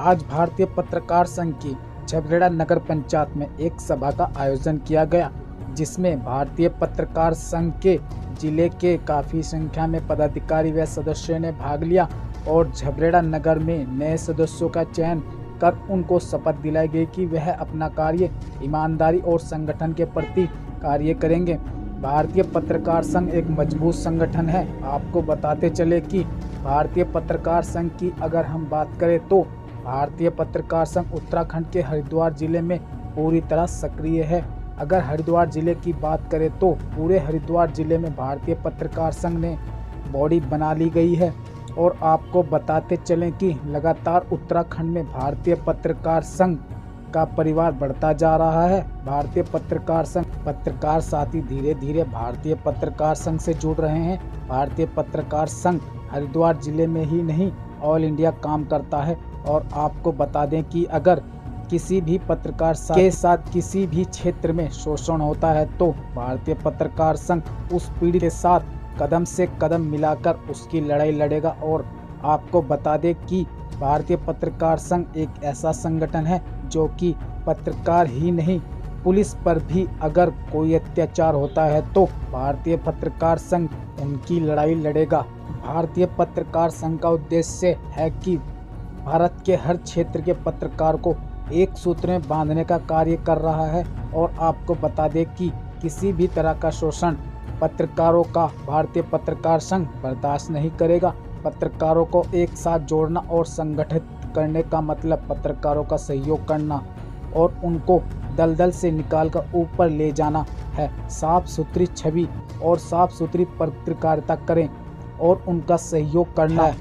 आज भारतीय पत्रकार संघ की झबरेड़ा नगर पंचायत में एक सभा का आयोजन किया गया, जिसमें भारतीय पत्रकार संघ के जिले के काफ़ी संख्या में पदाधिकारी व सदस्यों ने भाग लिया और झबरेड़ा नगर में नए सदस्यों का चयन कर उनको शपथ दिलाई गई कि वह अपना कार्य ईमानदारी और संगठन के प्रति कार्य करेंगे। भारतीय पत्रकार संघ एक मजबूत संगठन है। आपको बताते चले कि भारतीय पत्रकार संघ की अगर हम बात करें तो भारतीय पत्रकार संघ उत्तराखंड के हरिद्वार जिले में पूरी तरह सक्रिय है। अगर हरिद्वार जिले की बात करें तो पूरे हरिद्वार जिले में भारतीय पत्रकार संघ ने बॉडी बना ली गई है। और आपको बताते चलें कि लगातार उत्तराखंड में भारतीय पत्रकार संघ का परिवार बढ़ता जा रहा है। भारतीय पत्रकार संघ पत्रकार साथी धीरे धीरे भारतीय पत्रकार संघ से जुड़ रहे हैं। भारतीय पत्रकार संघ हरिद्वार जिले में ही नहीं ऑल इंडिया काम करता है। और आपको बता दें कि अगर किसी भी पत्रकार के साथ किसी भी क्षेत्र में शोषण होता है तो भारतीय पत्रकार संघ उस पीड़ित के साथ कदम से कदम मिलाकर उसकी लड़ाई लड़ेगा। और आपको बता दें कि भारतीय पत्रकार संघ एक ऐसा संगठन है जो कि पत्रकार ही नहीं, पुलिस पर भी अगर कोई अत्याचार होता है तो भारतीय पत्रकार संघ उनकी लड़ाई लड़ेगा। भारतीय पत्रकार संघ का उद्देश्य है कि भारत के हर क्षेत्र के पत्रकार को एक सूत्र में बांधने का कार्य कर रहा है। और आपको बता दें कि किसी भी तरह का शोषण पत्रकारों का भारतीय पत्रकार संघ बर्दाश्त नहीं करेगा। पत्रकारों को एक साथ जोड़ना और संगठित करने का मतलब पत्रकारों का सहयोग करना और उनको दलदल से निकालकर ऊपर ले जाना है। साफ सुथरी छवि और साफ सुथरी पत्रकारिता करें और उनका सहयोग करना है।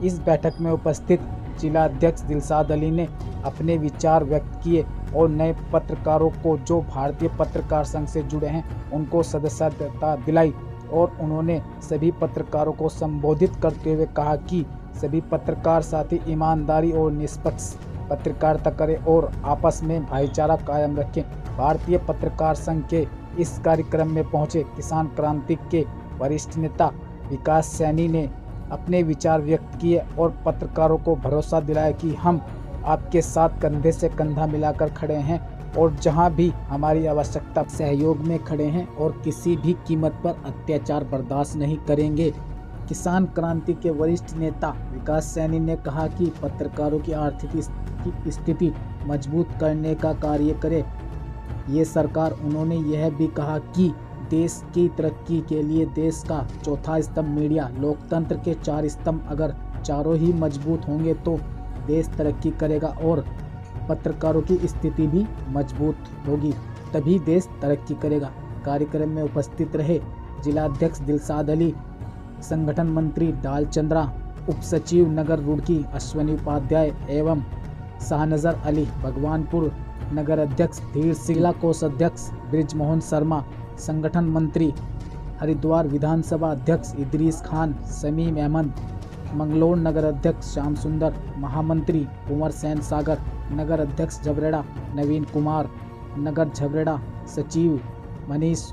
इस बैठक में उपस्थित जिला अध्यक्ष दिलशाद अली ने अपने विचार व्यक्त किए और नए पत्रकारों को जो भारतीय पत्रकार संघ से जुड़े हैं उनको सदस्यता दिलाई। और उन्होंने सभी पत्रकारों को संबोधित करते हुए कहा कि सभी पत्रकार साथी ईमानदारी और निष्पक्ष पत्रकारिता करें और आपस में भाईचारा कायम रखें। भारतीय पत्रकार संघ के इस कार्यक्रम में पहुंचे किसान क्रांति के वरिष्ठ नेता विकास सैनी ने अपने विचार व्यक्त किए और पत्रकारों को भरोसा दिलाया कि हम आपके साथ कंधे से कंधा मिलाकर खड़े हैं और जहां भी हमारी आवश्यकता सहयोग में खड़े हैं और किसी भी कीमत पर अत्याचार बर्दाश्त नहीं करेंगे। किसान क्रांति के वरिष्ठ नेता विकास सैनी ने कहा कि पत्रकारों की आर्थिक स्थिति मजबूत करने का कार्य करे ये सरकार। उन्होंने यह भी कहा कि देश की तरक्की के लिए देश का चौथा स्तंभ मीडिया, लोकतंत्र के 4 स्तंभ अगर चारों ही मजबूत होंगे तो देश तरक्की करेगा और पत्रकारों की स्थिति भी मजबूत होगी, तभी देश तरक्की करेगा। कार्यक्रम में उपस्थित रहे जिला अध्यक्ष दिलशाद अली, संगठन मंत्री डाल चंद्रा, उप सचिव नगर रुड़की अश्वनी उपाध्याय एवं शाहनजर अली, भगवानपुर नगर अध्यक्ष धीर सिंह, जिला कोषाध्यक्ष ब्रिजमोहन शर्मा, संगठन मंत्री हरिद्वार विधानसभा अध्यक्ष इदरीस खान, समीम अहमद, मंगलोर नगर अध्यक्ष श्याम सुंदर, महामंत्री कुंवर सेन सागर, नगर अध्यक्ष झबरेड़ा नवीन कुमार, नगर झबरेड़ा सचिव मनीष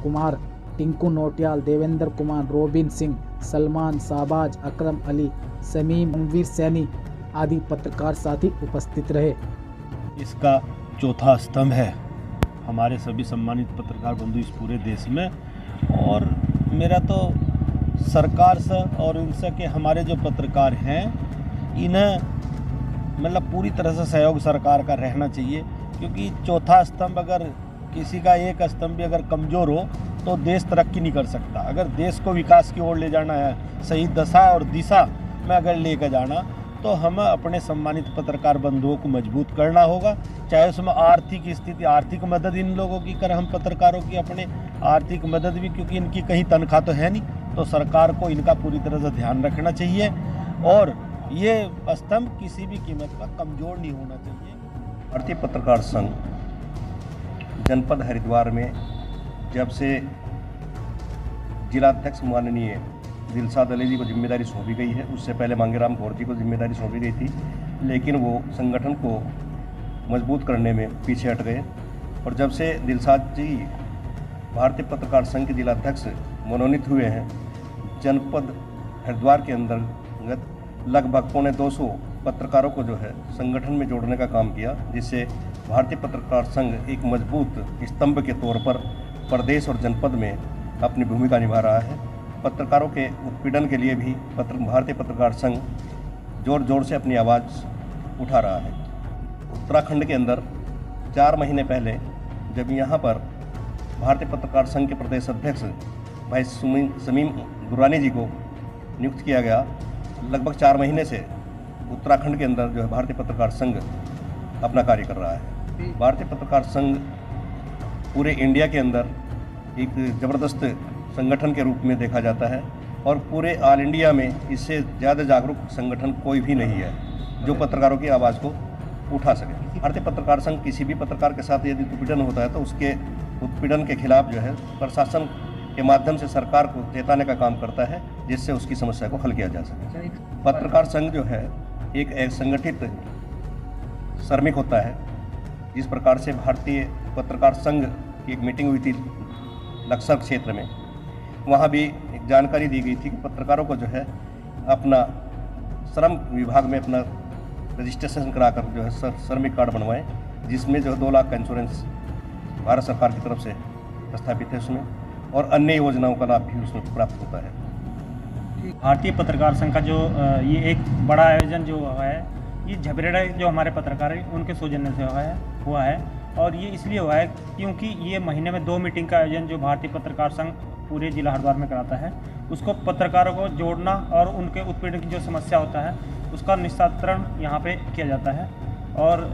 कुमार, टिंकू नोटियाल, देवेंद्र कुमार, रोबिन सिंह, सलमान शाहबाज, अकरम अली, समीम, रणवीर सैनी आदि पत्रकार साथी उपस्थित रहे। इसका चौथा स्तंभ है हमारे सभी सम्मानित पत्रकार बंधु इस पूरे देश में। और मेरा तो सरकार से और इनसे के हमारे जो पत्रकार हैं इन्हें मतलब पूरी तरह से सहयोग सरकार का रहना चाहिए, क्योंकि चौथा स्तंभ अगर किसी का एक स्तंभ भी अगर कमज़ोर हो तो देश तरक्की नहीं कर सकता। अगर देश को विकास की ओर ले जाना है, सही दशा और दिशा में अगर लेकर जाना, तो हमें अपने सम्मानित पत्रकार बंधुओं को मजबूत करना होगा। चाहे उसमें आर्थिक स्थिति, आर्थिक मदद इन लोगों की करें, हम पत्रकारों की अपने आर्थिक मदद भी, क्योंकि इनकी कहीं तनख्वाह तो है नहीं, तो सरकार को इनका पूरी तरह से ध्यान रखना चाहिए और ये स्तंभ किसी भी कीमत पर कमज़ोर नहीं होना चाहिए। भारतीय पत्रकार संघ जनपद हरिद्वार में जब से जिलाध्यक्ष माननीय दिलशाद अली जी को जिम्मेदारी सौंपी गई है, उससे पहले मांगेराम गौर जी को जिम्मेदारी सौंपी गई थी, लेकिन वो संगठन को मजबूत करने में पीछे हट गए। और जब से दिलशाद जी भारतीय पत्रकार संघ के जिलाध्यक्ष मनोनीत हुए हैं, जनपद हरिद्वार के अंतर्गत लगभग 250 पत्रकारों को जो है संगठन में जोड़ने का काम किया, जिससे भारतीय पत्रकार संघ एक मजबूत स्तंभ के तौर पर प्रदेश और जनपद में अपनी भूमिका निभा रहा है। पत्रकारों के उत्पीड़न के लिए भी भारतीय पत्रकार संघ जोर जोर से अपनी आवाज़ उठा रहा है। उत्तराखंड के अंदर 4 महीने पहले जब यहाँ पर भारतीय पत्रकार संघ के प्रदेश अध्यक्ष भाई शमीम दुरानी जी को नियुक्त किया गया, लगभग 4 महीने से उत्तराखंड के अंदर जो है भारतीय पत्रकार संघ अपना कार्य कर रहा है। भारतीय पत्रकार संघ पूरे इंडिया के अंदर एक ज़बरदस्त संगठन के रूप में देखा जाता है और पूरे ऑल इंडिया में इससे ज़्यादा जागरूक संगठन कोई भी नहीं है जो पत्रकारों की आवाज़ को उठा सके। भारतीय पत्रकार संघ किसी भी पत्रकार के साथ यदि उत्पीड़न होता है तो उसके उत्पीड़न के खिलाफ जो है प्रशासन के माध्यम से सरकार को चेताने का काम करता है, जिससे उसकी समस्या को हल किया जा सके। पत्रकार संघ जो है एक संगठित श्रमिक होता है। जिस प्रकार से भारतीय पत्रकार संघ की एक मीटिंग हुई थी लक्सर क्षेत्र में, वहाँ भी एक जानकारी दी गई थी कि पत्रकारों को जो है अपना श्रम विभाग में अपना रजिस्ट्रेशन कराकर जो है श्रमिक कार्ड बनवाएं, जिसमें जो 2 लाख का इंश्योरेंस भारत सरकार की तरफ से प्रस्तावित है उसमें, और अन्य योजनाओं का लाभ भी उसमें प्राप्त होता है। भारतीय पत्रकार संघ का जो ये एक बड़ा आयोजन जो है, ये झबरेड़ा जो हमारे पत्रकार हैं उनके सौजन्य से हुआ है और ये इसलिए हुआ है क्योंकि ये महीने में 2 मीटिंग का आयोजन जो भारतीय पत्रकार संघ पूरे जिला हरिद्वार में कराता है, उसको पत्रकारों को जोड़ना और उनके उत्पीड़न की जो समस्या होता है उसका निस्तारण यहाँ पे किया जाता है और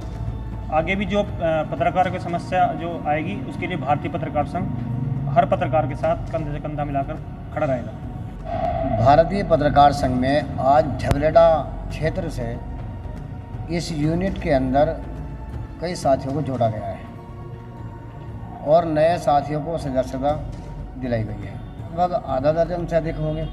आगे भी जो पत्रकारों की समस्या जो आएगी उसके लिए भारतीय पत्रकार संघ हर पत्रकार के साथ कंधे से कंधा मिलाकर खड़ा रहेगा। भारतीय पत्रकार संघ में आज झबरेड़ा क्षेत्र से इस यूनिट के अंदर कई साथियों को जोड़ा गया है और नए साथियों को सदस्यता दिलाई गई है। लगभग आधा दर्जन से अधिक होंगे।